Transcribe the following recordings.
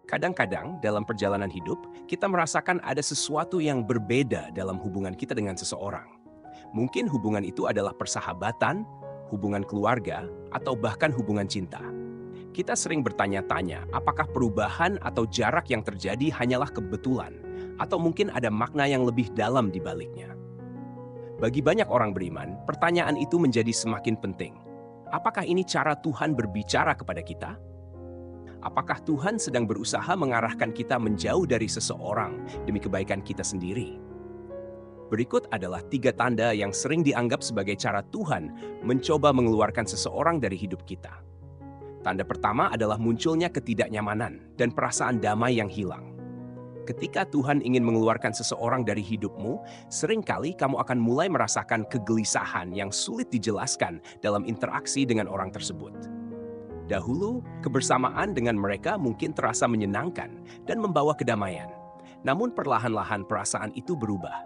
Kadang-kadang dalam perjalanan hidup, kita merasakan ada sesuatu yang berbeda dalam hubungan kita dengan seseorang. Mungkin hubungan itu adalah persahabatan, hubungan keluarga, atau bahkan hubungan cinta. Kita sering bertanya-tanya, apakah perubahan atau jarak yang terjadi hanyalah kebetulan, atau mungkin ada makna yang lebih dalam di baliknya. Bagi banyak orang beriman, pertanyaan itu menjadi semakin penting. Apakah ini cara Tuhan berbicara kepada kita? Apakah Tuhan sedang berusaha mengarahkan kita menjauh dari seseorang demi kebaikan kita sendiri? Berikut adalah 3 tanda yang sering dianggap sebagai cara Tuhan mencoba mengeluarkan seseorang dari hidup kita. Tanda pertama adalah munculnya ketidaknyamanan dan perasaan damai yang hilang. Ketika Tuhan ingin mengeluarkan seseorang dari hidupmu, seringkali kamu akan mulai merasakan kegelisahan yang sulit dijelaskan dalam interaksi dengan orang tersebut. Dahulu, kebersamaan dengan mereka mungkin terasa menyenangkan dan membawa kedamaian. Namun perlahan-lahan perasaan itu berubah.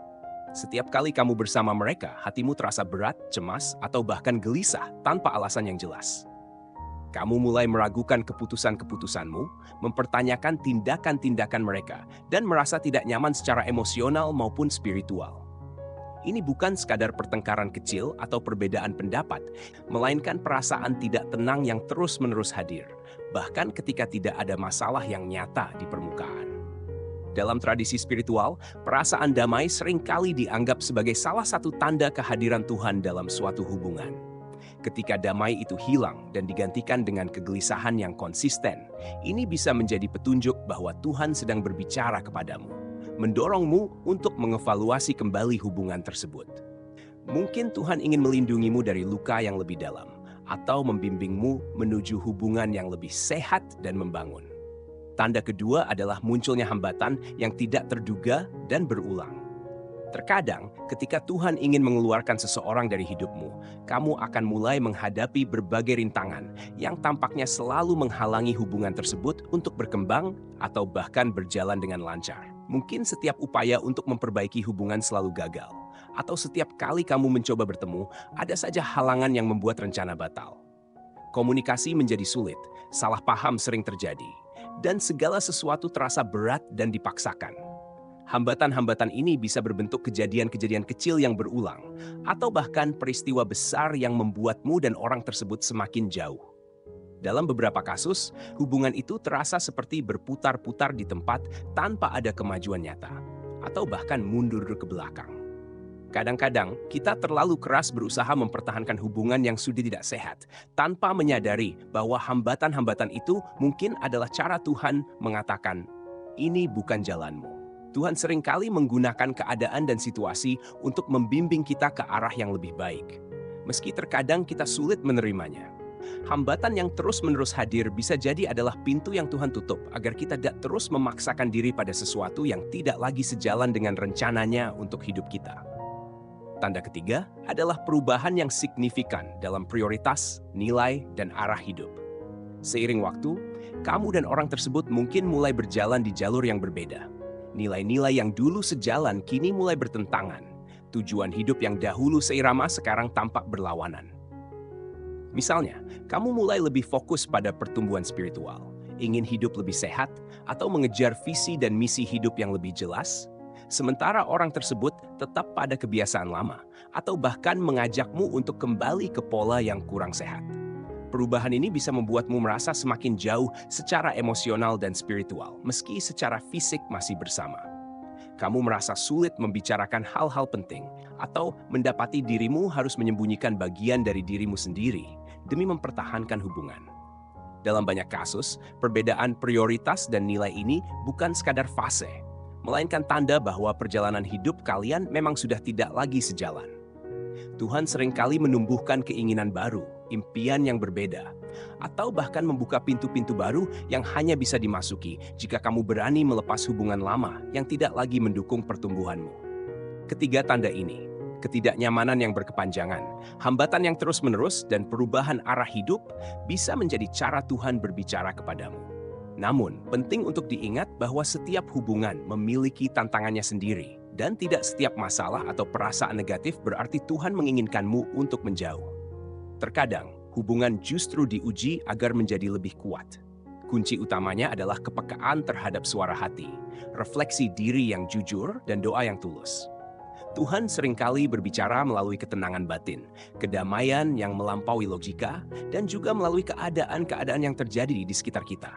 Setiap kali kamu bersama mereka, hatimu terasa berat, cemas, atau bahkan gelisah tanpa alasan yang jelas. Kamu mulai meragukan keputusan-keputusanmu, mempertanyakan tindakan-tindakan mereka, dan merasa tidak nyaman secara emosional maupun spiritual. Ini bukan sekadar pertengkaran kecil atau perbedaan pendapat, melainkan perasaan tidak tenang yang terus-menerus hadir, bahkan ketika tidak ada masalah yang nyata di permukaan. Dalam tradisi spiritual, perasaan damai seringkali dianggap sebagai salah satu tanda kehadiran Tuhan dalam suatu hubungan. Ketika damai itu hilang dan digantikan dengan kegelisahan yang konsisten, ini bisa menjadi petunjuk bahwa Tuhan sedang berbicara kepadamu, mendorongmu untuk mengevaluasi kembali hubungan tersebut. Mungkin Tuhan ingin melindungimu dari luka yang lebih dalam, atau membimbingmu menuju hubungan yang lebih sehat dan membangun. Tanda kedua adalah munculnya hambatan yang tidak terduga dan berulang. Terkadang, ketika Tuhan ingin mengeluarkan seseorang dari hidupmu, kamu akan mulai menghadapi berbagai rintangan yang tampaknya selalu menghalangi hubungan tersebut untuk berkembang atau bahkan berjalan dengan lancar. Mungkin setiap upaya untuk memperbaiki hubungan selalu gagal, atau setiap kali kamu mencoba bertemu, ada saja halangan yang membuat rencana batal. Komunikasi menjadi sulit, salah paham sering terjadi, dan segala sesuatu terasa berat dan dipaksakan. Hambatan-hambatan ini bisa berbentuk kejadian-kejadian kecil yang berulang, atau bahkan peristiwa besar yang membuatmu dan orang tersebut semakin jauh. Dalam beberapa kasus, hubungan itu terasa seperti berputar-putar di tempat tanpa ada kemajuan nyata, atau bahkan mundur ke belakang. Kadang-kadang, kita terlalu keras berusaha mempertahankan hubungan yang sudah tidak sehat, tanpa menyadari bahwa hambatan-hambatan itu mungkin adalah cara Tuhan mengatakan, "Ini bukan jalanmu." Tuhan seringkali menggunakan keadaan dan situasi untuk membimbing kita ke arah yang lebih baik. Meski terkadang kita sulit menerimanya. Hambatan yang terus-menerus hadir bisa jadi adalah pintu yang Tuhan tutup agar kita tidak terus memaksakan diri pada sesuatu yang tidak lagi sejalan dengan rencananya untuk hidup kita. Tanda ketiga adalah perubahan yang signifikan dalam prioritas, nilai, dan arah hidup. Seiring waktu, kamu dan orang tersebut mungkin mulai berjalan di jalur yang berbeda. Nilai-nilai yang dulu sejalan kini mulai bertentangan. Tujuan hidup yang dahulu seirama sekarang tampak berlawanan. Misalnya, kamu mulai lebih fokus pada pertumbuhan spiritual, ingin hidup lebih sehat, atau mengejar visi dan misi hidup yang lebih jelas, sementara orang tersebut tetap pada kebiasaan lama, atau bahkan mengajakmu untuk kembali ke pola yang kurang sehat. Perubahan ini bisa membuatmu merasa semakin jauh secara emosional dan spiritual, meski secara fisik masih bersama. Kamu merasa sulit membicarakan hal-hal penting, atau mendapati dirimu harus menyembunyikan bagian dari dirimu sendiri demi mempertahankan hubungan. Dalam banyak kasus, perbedaan prioritas dan nilai ini bukan sekadar fase, melainkan tanda bahwa perjalanan hidup kalian memang sudah tidak lagi sejalan. Tuhan seringkali menumbuhkan keinginan baru, impian yang berbeda, atau bahkan membuka pintu-pintu baru yang hanya bisa dimasuki jika kamu berani melepas hubungan lama yang tidak lagi mendukung pertumbuhanmu. Ketiga tanda ini, ketidaknyamanan yang berkepanjangan, hambatan yang terus-menerus, dan perubahan arah hidup bisa menjadi cara Tuhan berbicara kepadamu. Namun, penting untuk diingat bahwa setiap hubungan memiliki tantangannya sendiri, dan tidak setiap masalah atau perasaan negatif berarti Tuhan menginginkanmu untuk menjauh. Terkadang, hubungan justru diuji agar menjadi lebih kuat. Kunci utamanya adalah kepekaan terhadap suara hati, refleksi diri yang jujur, dan doa yang tulus. Tuhan seringkali berbicara melalui ketenangan batin, kedamaian yang melampaui logika, dan juga melalui keadaan-keadaan yang terjadi di sekitar kita.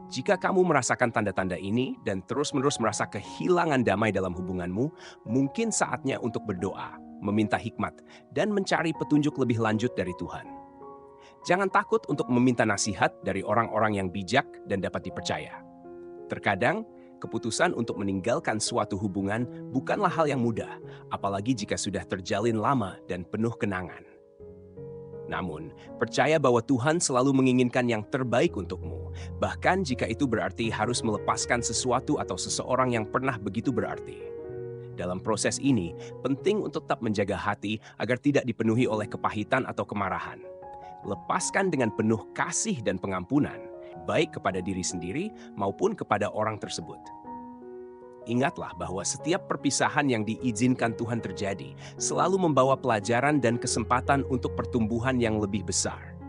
Jika kamu merasakan tanda-tanda ini dan terus-menerus merasa kehilangan damai dalam hubunganmu, mungkin saatnya untuk berdoa, meminta hikmat, dan mencari petunjuk lebih lanjut dari Tuhan. Jangan takut untuk meminta nasihat dari orang-orang yang bijak dan dapat dipercaya. Terkadang, keputusan untuk meninggalkan suatu hubungan bukanlah hal yang mudah, apalagi jika sudah terjalin lama dan penuh kenangan. Namun, percaya bahwa Tuhan selalu menginginkan yang terbaik untukmu, bahkan jika itu berarti harus melepaskan sesuatu atau seseorang yang pernah begitu berarti. Dalam proses ini, penting untuk tetap menjaga hati agar tidak dipenuhi oleh kepahitan atau kemarahan. Lepaskan dengan penuh kasih dan pengampunan, baik kepada diri sendiri maupun kepada orang tersebut. Ingatlah bahwa setiap perpisahan yang diizinkan Tuhan terjadi selalu membawa pelajaran dan kesempatan untuk pertumbuhan yang lebih besar.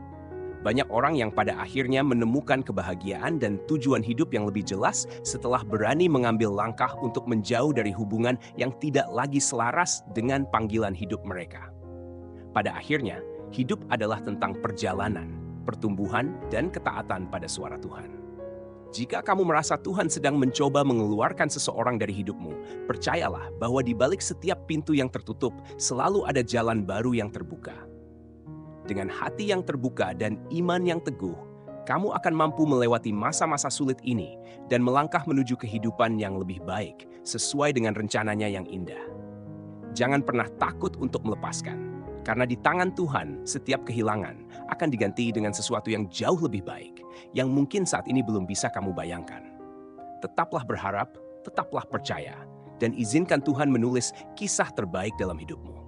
Banyak orang yang pada akhirnya menemukan kebahagiaan dan tujuan hidup yang lebih jelas setelah berani mengambil langkah untuk menjauh dari hubungan yang tidak lagi selaras dengan panggilan hidup mereka. Pada akhirnya, hidup adalah tentang perjalanan, pertumbuhan, dan ketaatan pada suara Tuhan. Jika kamu merasa Tuhan sedang mencoba mengeluarkan seseorang dari hidupmu, percayalah bahwa di balik setiap pintu yang tertutup selalu ada jalan baru yang terbuka. Dengan hati yang terbuka dan iman yang teguh, kamu akan mampu melewati masa-masa sulit ini dan melangkah menuju kehidupan yang lebih baik sesuai dengan rencananya yang indah. Jangan pernah takut untuk melepaskan, karena di tangan Tuhan setiap kehilangan akan diganti dengan sesuatu yang jauh lebih baik, yang mungkin saat ini belum bisa kamu bayangkan. Tetaplah berharap, tetaplah percaya, dan izinkan Tuhan menulis kisah terbaik dalam hidupmu.